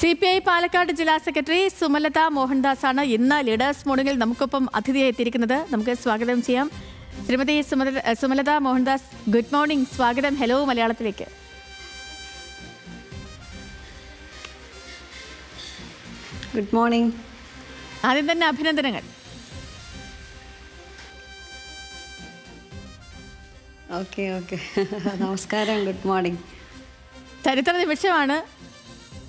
CPI Palakkad ജില്ലാ secretary Sumalatha മോഹൻദാസാണ് ഇന്ന് leaders മോർണിംഗിൽ നമുക്കൊപ്പം അതിഥിയായി എത്തിയിരിക്കുന്നത്. നമുക്ക് സ്വാഗതം ചെയ്യാം. ശ്രീമതി സുമലത മോഹൻദാസ്, ഗുഡ് മോർണിംഗ്, സ്വാഗതം. ഹലോ മലയാളത്തിലേക്ക്. Good morning. ആദ്യം തന്നെ അഭിനന്ദനങ്ങൾ. ഓക്കെ നമസ്കാരം, ഗുഡ് മോർണിംഗ്. ചരിത്ര നിമിഷമാണ്.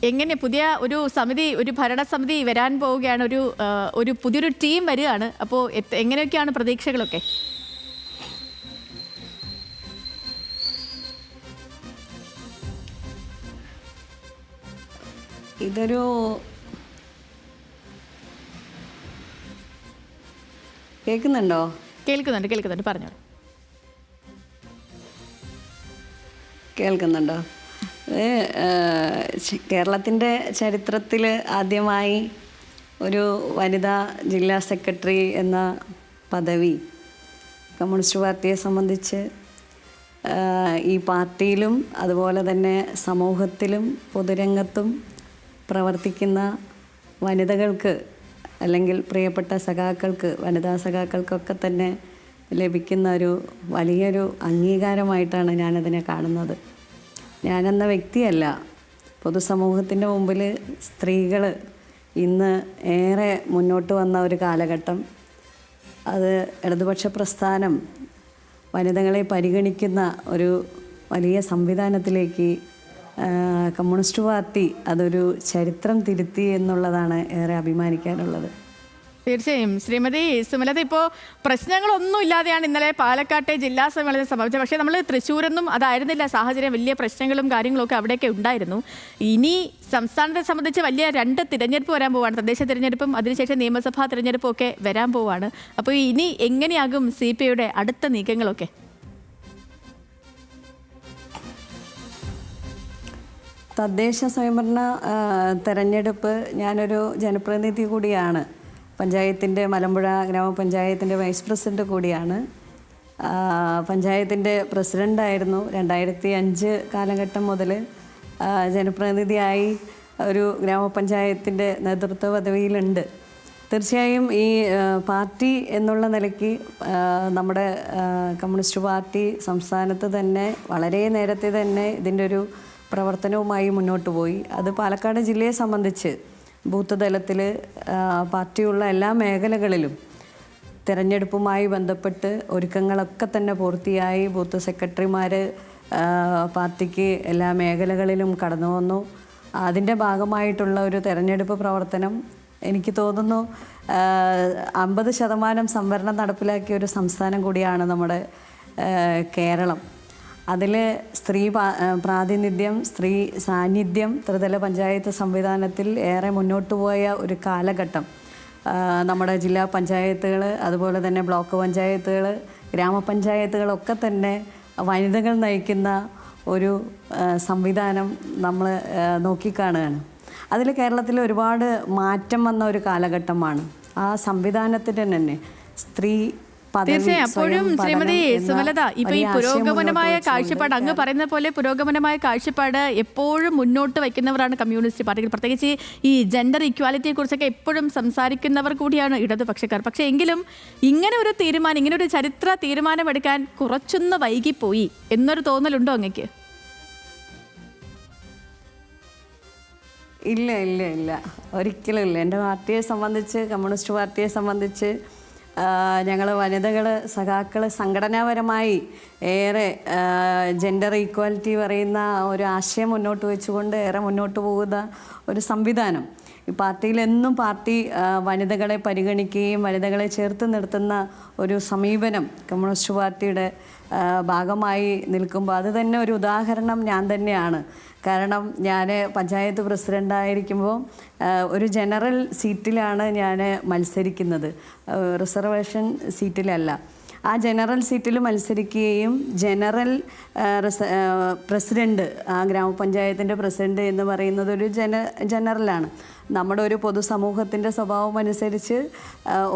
എങ്ങനെ പുതിയ ഒരു സമിതി, ഒരു ഭരണസമിതി വരാൻ പോവുകയാണ്, ഒരു പുതിയൊരു ടീം വരികയാണ്. അപ്പോൾ എങ്ങനെയൊക്കെയാണ് പ്രതീക്ഷകളൊക്കെ? ഇതൊരു കേൾക്കുന്നുണ്ട് പറഞ്ഞോളൂ. കേൾക്കുന്നുണ്ടോ? കേരളത്തിൻ്റെ ചരിത്രത്തിൽ ആദ്യമായി ഒരു വനിതാ ജില്ലാ സെക്രട്ടറി എന്ന പദവി കമ്മ്യൂണിസ്റ്റ് പാർട്ടിയെ സംബന്ധിച്ച് ഈ പാർട്ടിയിലും അതുപോലെ തന്നെ സമൂഹത്തിലും പൊതുരംഗത്തും പ്രവർത്തിക്കുന്ന വനിതകൾക്ക് അല്ലെങ്കിൽ പ്രിയപ്പെട്ട സഖാക്കൾക്ക്, വനിതാ സഖാക്കൾക്കൊക്കെ തന്നെ ലഭിക്കുന്ന ഒരു വലിയൊരു അംഗീകാരമായിട്ടാണ് ഞാനതിനെ കാണുന്നത്. ഞാനെന്ന വ്യക്തിയല്ല, പൊതുസമൂഹത്തിൻ്റെ മുമ്പിൽ സ്ത്രീകൾ ഇന്ന് ഏറെ മുന്നോട്ട് വന്ന ഒരു കാലഘട്ടം, അത് ഇടതുപക്ഷ പ്രസ്ഥാനം വനിതകളെ പരിഗണിക്കുന്ന ഒരു വലിയ സംവിധാനത്തിലേക്ക് കമ്മ്യൂണിസ്റ്റ് പാർട്ടി അതൊരു ചരിത്രം തിരുത്തി എന്നുള്ളതാണ് ഏറെ അഭിമാനിക്കാനുള്ളത്. തീർച്ചയായും. ശ്രീമതി സുമലത, ഇപ്പോൾ പ്രശ്നങ്ങളൊന്നും ഇല്ലാതെയാണ് ഇന്നലെ പാലക്കാട്ടെ ജില്ലാ സമ്മേളനം സംഭവിച്ചത്. പക്ഷേ നമ്മൾ തൃശ്ശൂരൊന്നും അതായിരുന്നില്ല സാഹചര്യം. വലിയ പ്രശ്നങ്ങളും കാര്യങ്ങളൊക്കെ അവിടെയൊക്കെ ഉണ്ടായിരുന്നു. ഇനി സംസ്ഥാനത്തെ സംബന്ധിച്ച് വലിയ 2 തിരഞ്ഞെടുപ്പ് വരാൻ പോവാണ്. തദ്ദേശ തിരഞ്ഞെടുപ്പും അതിനുശേഷം നിയമസഭാ തിരഞ്ഞെടുപ്പും ഒക്കെ വരാൻ പോവാണ്. അപ്പോൾ ഇനി എങ്ങനെയാകും CPIയുടെ അടുത്ത നീക്കങ്ങളൊക്കെ? തദ്ദേശ സ്വയംഭരണ തെരഞ്ഞെടുപ്പ്, ഞാനൊരു ജനപ്രതിനിധി കൂടിയാണ്, പഞ്ചായത്തിൻ്റെ മലമ്പുഴ ഗ്രാമപഞ്ചായത്തിൻ്റെ വൈസ് പ്രസിഡന്റ് കൂടിയാണ്. പഞ്ചായത്തിൻ്റെ പ്രസിഡൻ്റായിരുന്നു. 2005 കാലഘട്ടം മുതൽ ജനപ്രതിനിധിയായി ഒരു ഗ്രാമപഞ്ചായത്തിൻ്റെ നേതൃത്വ പദവിയിലുണ്ട്. തീർച്ചയായും ഈ പാർട്ടി എന്നുള്ള നിലയ്ക്ക് നമ്മുടെ കമ്മ്യൂണിസ്റ്റ് പാർട്ടി സംസ്ഥാനത്ത് തന്നെ വളരെ നേരത്തെ തന്നെ ഇതിൻ്റെ ഒരു പ്രവർത്തനവുമായി മുന്നോട്ട് പോയി. അത് പാലക്കാട് ജില്ലയെ സംബന്ധിച്ച് ബൂത്ത് തലത്തിൽ പാർട്ടിയുള്ള എല്ലാ മേഖലകളിലും തിരഞ്ഞെടുപ്പുമായി ബന്ധപ്പെട്ട് ഒരുക്കങ്ങളൊക്കെ തന്നെ പൂർത്തിയായി. ബൂത്ത് സെക്രട്ടറിമാർ പാർട്ടിക്ക് എല്ലാ മേഖലകളിലും കടന്നു വന്നു. അതിൻ്റെ ഭാഗമായിട്ടുള്ള ഒരു തിരഞ്ഞെടുപ്പ് പ്രവർത്തനം, എനിക്ക് തോന്നുന്നു 50% സംവരണം നടപ്പിലാക്കിയ ഒരു സംസ്ഥാനം കൂടിയാണ് നമ്മുടെ കേരളം. അതിൽ സ്ത്രീ പ്രാതിനിധ്യം, സ്ത്രീ സാന്നിധ്യം ത്രിതല പഞ്ചായത്ത് സംവിധാനത്തിൽ ഏറെ മുന്നോട്ട് പോയ ഒരു കാലഘട്ടം. നമ്മുടെ ജില്ലാ പഞ്ചായത്തുകൾ, അതുപോലെ തന്നെ ബ്ലോക്ക് പഞ്ചായത്തുകൾ, ഗ്രാമപഞ്ചായത്തുകളൊക്കെ തന്നെ വനിതകൾ നയിക്കുന്ന ഒരു സംവിധാനം നമ്മൾ നോക്കിക്കാണുകയാണ്. അതിൽ കേരളത്തിൽ ഒരുപാട് മാറ്റം വന്ന ഒരു കാലഘട്ടമാണ്. ആ സംവിധാനത്തിന് തന്നെ സ്ത്രീ തീർച്ചയായും. അപ്പോഴും ശ്രീമതി സുമലത, ഇപ്പൊ ഈ പുരോഗമനമായ കാഴ്ചപ്പാട്, അങ്ങ് പറയുന്ന പോലെ പുരോഗമനമായ കാഴ്ചപ്പാട് എപ്പോഴും മുന്നോട്ട് വയ്ക്കുന്നവരാണ് കമ്മ്യൂണിസ്റ്റ് പാർട്ടികൾ. പ്രത്യേകിച്ച് ഈ ജെൻഡർ ഇക്വാലിറ്റിയെ കുറിച്ചൊക്കെ എപ്പോഴും സംസാരിക്കുന്നവർ കൂടിയാണ് ഇടതുപക്ഷക്കാർ. പക്ഷേ എങ്കിലും ഇങ്ങനെ ഒരു തീരുമാനം, ഇങ്ങനെ ഒരു ചരിത്ര തീരുമാനമെടുക്കാൻ കുറച്ചൊന്ന് വൈകിപ്പോയി എന്നൊരു തോന്നലുണ്ടോ അങ്ങക്ക്? ഇല്ല, ഒരിക്കലും ഇല്ല. എൻ്റെ പാർട്ടിയെ സംബന്ധിച്ച്, കമ്മ്യൂണിസ്റ്റ് പാർട്ടിയെ സംബന്ധിച്ച് ഞങ്ങൾ വനിതകൾ, സഖാക്കൾ സംഘടനാപരമായി ഏറെ ജെൻഡർ ഈക്വാലിറ്റി പറയുന്ന ഒരു ആശയം മുന്നോട്ട് വെച്ചുകൊണ്ട് ഏറെ മുന്നോട്ട് പോകുന്ന ഒരു സംവിധാനം ഈ പാർട്ടിയിലെന്നും പാർട്ടി വനിതകളെ പരിഗണിക്കുകയും വനിതകളെ ചേർത്ത് നിർത്തുന്ന ഒരു സമീപനം കമ്മ്യൂണിസ്റ്റ് പാർട്ടിയുടെ ഭാഗമായി നിൽക്കുമ്പോൾ അത് തന്നെ ഒരു ഉദാഹരണം ഞാൻ തന്നെയാണ്. കാരണം ഞാൻ പഞ്ചായത്ത് പ്രസിഡൻ്റായിരിക്കുമ്പോൾ ഒരു ജനറൽ സീറ്റിലാണ് ഞാൻ മത്സരിക്കുന്നത്, റിസർവേഷൻ സീറ്റിലല്ല. ആ ജനറൽ സീറ്റിൽ മത്സരിക്കുകയും ജനറൽ പ്രസിഡൻറ്റ്, ആ ഗ്രാമപഞ്ചായത്തിൻ്റെ പ്രസിഡൻറ്റ് എന്ന് പറയുന്നത് ഒരു ജനറലാണ്. നമ്മുടെ ഒരു പൊതുസമൂഹത്തിൻ്റെ സ്വഭാവം അനുസരിച്ച്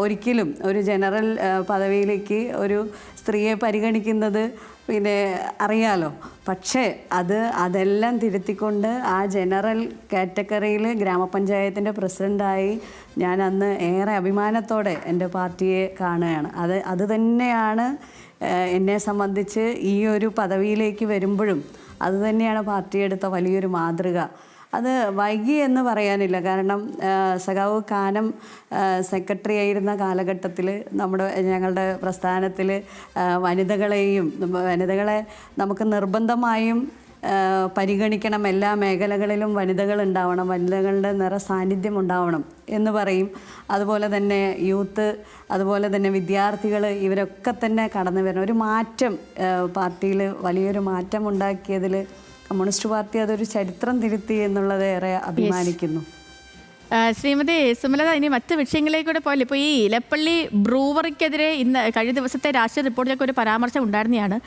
ഒരിക്കലും ഒരു ജനറൽ പദവിയിലേക്ക് ഒരു സ്ത്രീയെ പരിഗണിക്കുന്നത് പിന്നെ അറിയാലോ. പക്ഷേ അതെല്ലാം തിരുത്തിക്കൊണ്ട് ആ ജനറൽ കാറ്റഗറിയിൽ ഗ്രാമപഞ്ചായത്തിൻ്റെ പ്രസിഡൻ്റായി ഞാൻ അന്ന് ഏറെ അഭിമാനത്തോടെ എൻ്റെ പാർട്ടിയെ കാണുകയാണ്. അത് തന്നെയാണ് എന്നെ സംബന്ധിച്ച് ഈ ഒരു പദവിയിലേക്ക് വരുമ്പോഴും അതുതന്നെയാണ് പാർട്ടി എടുത്ത വലിയൊരു മാതൃക. അത് വൈകി എന്ന് പറയാനില്ല. കാരണം സഖാവ് കാനം സെക്രട്ടറി ആയിരുന്ന കാലഘട്ടത്തിൽ ഞങ്ങളുടെ പ്രസ്ഥാനത്തിൽ വനിതകളെ നമുക്ക് നിർബന്ധമായും പരിഗണിക്കണം. എല്ലാ മേഖലകളിലും വനിതകൾ ഉണ്ടാവണം, വനിതകളുടെ സാന്നിധ്യം ഉണ്ടാവണം എന്ന് പറയും. അതുപോലെ തന്നെ യൂത്ത്, അതുപോലെ തന്നെ വിദ്യാർത്ഥികൾ, ഇവരൊക്കെ തന്നെ കടന്നു വരണം. ഒരു മാറ്റം പാർട്ടിയിൽ വലിയൊരു മാറ്റം ഉണ്ടാക്കിയതിൽ കമ്മ്യൂണിസ്റ്റ് പാർട്ടി അതൊരു ചരിത്രം തിരുത്തി എന്നുള്ളത് ഏറെ അഭിമാനിക്കുന്നു. ശ്രീമതി സുമലത, ഇനി മറ്റ് വിഷയങ്ങളിലേക്കൂടെ പോയാലും ഇപ്പോൾ ഈ ഇലപ്പള്ളി ബ്രൂവറിക്കെതിരെ ഇന്ന് കഴിഞ്ഞ ദിവസത്തെ രാഷ്ട്രീയ റിപ്പോർട്ടിലൊക്കെ ഒരു പരാമർശം ഉണ്ടായിരുന്നതാണ്.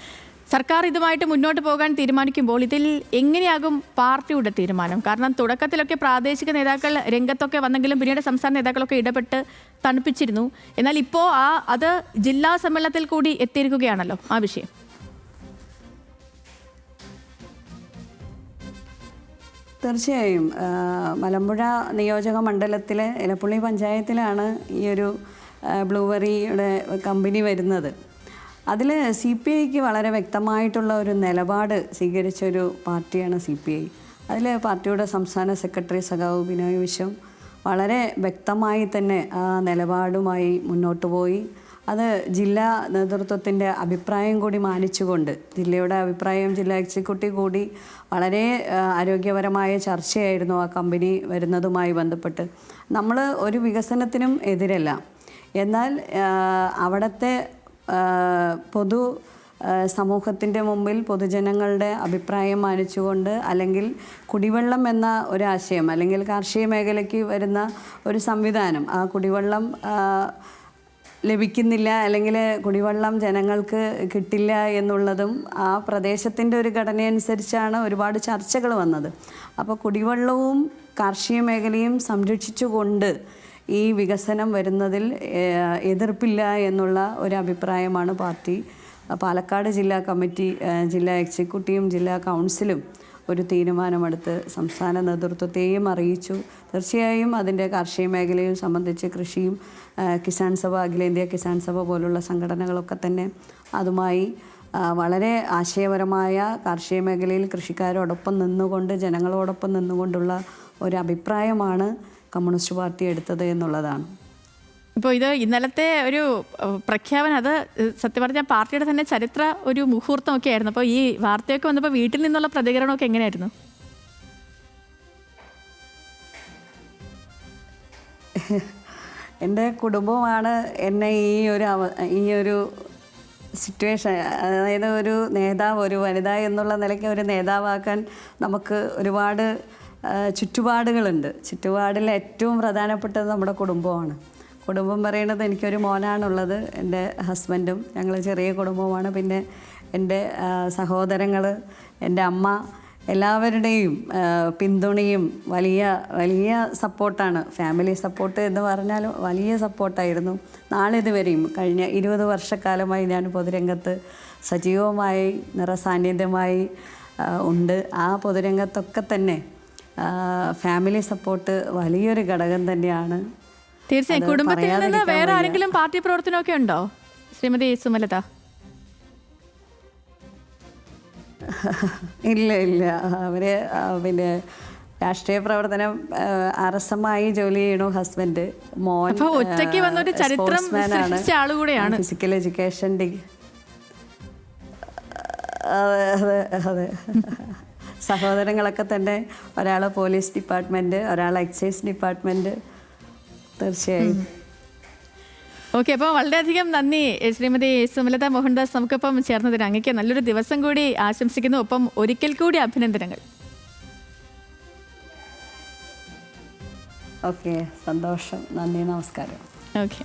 സർക്കാർ ഇതുമായിട്ട് മുന്നോട്ട് പോകാൻ തീരുമാനിക്കുമ്പോൾ ഇതിൽ എങ്ങനെയാകും പാർട്ടിയുടെ തീരുമാനം? കാരണം തുടക്കത്തിലൊക്കെ പ്രാദേശിക നേതാക്കൾ രംഗത്തൊക്കെ വന്നെങ്കിലും പിന്നീട് സംസ്ഥാന നേതാക്കളൊക്കെ ഇടപെട്ട് തണുപ്പിച്ചിരുന്നു. എന്നാൽ ഇപ്പോൾ അത് ജില്ലാ സമ്മേളനത്തിൽ കൂടി എത്തിയിരിക്കുകയാണല്ലോ ആ വിഷയം. തീർച്ചയായും മലമ്പുഴ നിയോജക മണ്ഡലത്തിലെ ഇലപ്പുള്ളി പഞ്ചായത്തിലാണ് ഈ ഒരു ബ്ലൂവറിയുടെ കമ്പനി വരുന്നത്. അതിൽ CPIക്ക് വളരെ വ്യക്തമായിട്ടുള്ള ഒരു നിലപാട് സ്വീകരിച്ചൊരു പാർട്ടിയാണ് CPI. അതിൽ പാർട്ടിയുടെ സംസ്ഥാന സെക്രട്ടറി സഖാവ് ബിനോയ് വിശ്വം വളരെ വ്യക്തമായി തന്നെ ആ നിലപാടുമായി മുന്നോട്ട് പോയി. അത് ജില്ലാ നേതൃത്വത്തിൻ്റെ അഭിപ്രായം കൂടി മാനിച്ചുകൊണ്ട്, ജില്ലയുടെ അഭിപ്രായം ജില്ലാ എക്സിക്യൂട്ടീവ് കൂടി വളരെ ആരോഗ്യപരമായ ചർച്ചയായിരുന്നു ആ കമ്പനി വരുന്നതുമായി ബന്ധപ്പെട്ട്. നമ്മൾ ഒരു വികസനത്തിനും എതിരല്ല, എന്നാൽ അവിടുത്തെ സമൂഹത്തിൻ്റെ മുമ്പിൽ പൊതുജനങ്ങളുടെ അഭിപ്രായം മാനിച്ചുകൊണ്ട്, അല്ലെങ്കിൽ കുടിവെള്ളം എന്ന ഒരാശയം, അല്ലെങ്കിൽ കാർഷിക മേഖലയ്ക്ക് വരുന്ന ഒരു സംവിധാനം, ആ കുടിവെള്ളം ലഭിക്കുന്നില്ല, അല്ലെങ്കിൽ കുടിവെള്ളം ജനങ്ങൾക്ക് കിട്ടില്ല എന്നുള്ളതും ആ പ്രദേശത്തിൻ്റെ ഒരു ഘടനയനുസരിച്ചാണ് ഒരുപാട് ചർച്ചകൾ വന്നത്. അപ്പോൾ കുടിവെള്ളവും കാർഷിക മേഖലയും സംരക്ഷിച്ചുകൊണ്ട് ഈ വികസനം വരുന്നതിൽ എതിർപ്പില്ല എന്നുള്ള ഒരു അഭിപ്രായമാണ് പാർട്ടി, പാലക്കാട് ജില്ലാ കമ്മിറ്റി, ജില്ലാ എക്സിക്യൂട്ടീവും ജില്ലാ കൗൺസിലും ഒരു തീരുമാനമെടുത്ത് സംസ്ഥാന നേതൃത്വത്തെയും അറിയിച്ചു. തീർച്ചയായും അതിൻ്റെ കാർഷിക മേഖലയും സംബന്ധിച്ച് കൃഷിയും കിസാൻ സഭ, അഖിലേന്ത്യാ കിസാൻ സഭ പോലുള്ള സംഘടനകളൊക്കെ തന്നെ അതുമായി വളരെ ആശയപരമായ കാർഷിക മേഖലയിൽ കൃഷിക്കാരോടൊപ്പം നിന്നുകൊണ്ട്, ജനങ്ങളോടൊപ്പം നിന്നുകൊണ്ടുള്ള ഒരു അഭിപ്രായമാണ് കമ്മ്യൂണിസ്റ്റ് പാർട്ടി എടുത്തത് എന്നുള്ളതാണ്. ഇപ്പോൾ ഇത് ഇന്നലത്തെ ഒരു പ്രഖ്യാപനം, അത് സത്യം പറഞ്ഞാൽ പാർട്ടിയുടെ തന്നെ ചരിത്ര ഒരു മുഹൂർത്തമൊക്കെ ആയിരുന്നു. അപ്പോൾ ഈ വാർത്തയൊക്കെ വന്നപ്പോൾ വീട്ടിൽ നിന്നുള്ള പ്രതികരണമൊക്കെ എങ്ങനെയായിരുന്നു? എൻ്റെ കുടുംബമാണ് എന്നെ ഈ ഒരു സിറ്റുവേഷൻ, അതായത് ഒരു നേതാവ്, ഒരു വനിത എന്നുള്ള നിലയ്ക്ക് ഒരു നേതാവാക്കാൻ നമുക്ക് ഒരുപാട് ചുറ്റുപാടുകളുണ്ട്. ചുറ്റുപാടിൽ ഏറ്റവും പ്രധാനപ്പെട്ടത് നമ്മുടെ കുടുംബമാണ്. കുടുംബം പറയുന്നത്, എനിക്കൊരു മോനാണുള്ളത്, എൻ്റെ ഹസ്ബൻഡും, ഞങ്ങൾ ചെറിയ കുടുംബമാണ്. പിന്നെ എൻ്റെ സഹോദരങ്ങൾ, എൻ്റെ അമ്മ, എല്ലാവരുടെയും പിന്തുണയും വലിയ വലിയ സപ്പോർട്ടാണ്. ഫാമിലി സപ്പോർട്ട് എന്ന് പറഞ്ഞാൽ വലിയ സപ്പോർട്ടായിരുന്നു. നാളിതുവരെയും കഴിഞ്ഞ 20 വർഷക്കാലമായി ഞാൻ പൊതുരംഗത്ത് സജീവമായി നിറസാന്നിധ്യമായി ഉണ്ട്. ആ പൊതുരംഗത്തൊക്കെ തന്നെ ഫാമിലി സപ്പോർട്ട് വലിയൊരു ഘടകം തന്നെയാണ്. തീർച്ചയായും. കുടുംബത്തിൽ നിന്ന് വേറെ ആരെങ്കിലും പാർട്ടി പ്രവർത്തനമൊക്കെ ഉണ്ടോ ശ്രീമതി സുമലത? ഇല്ല, അവര് പിന്നെ രാഷ്ട്രീയ പ്രവർത്തനം RSM-ആയി ജോലി ചെയ്യണു. ഹസ്ബൻഡ്, മോൻ സ്പോർട്സ്മാനാണ്, ഫിസിക്കൽ എഡ്യൂക്കേഷൻ അതെ. സഹോദരങ്ങളൊക്കെ തന്നെ, ഒരാൾ പോലീസ് ഡിപ്പാർട്ട്മെൻറ്റ്, ഒരാൾ എക്സൈസ് ഡിപ്പാർട്ട്മെൻറ്റ്. തീർച്ചയായും. ഓക്കെ, അപ്പോൾ വളരെയധികം നന്ദി ശ്രീമതി സുമലത മോഹൻദാസ് നമുക്കിപ്പം ചേർന്നതിന്. അങ്ങേക്ക് നല്ലൊരു ദിവസം കൂടി ആശംസിക്കുന്നു. ഒപ്പം ഒരിക്കൽ കൂടി അഭിനന്ദനങ്ങൾ. ഓക്കെ, സന്തോഷം, നന്ദി, നമസ്കാരം. ഓക്കെ.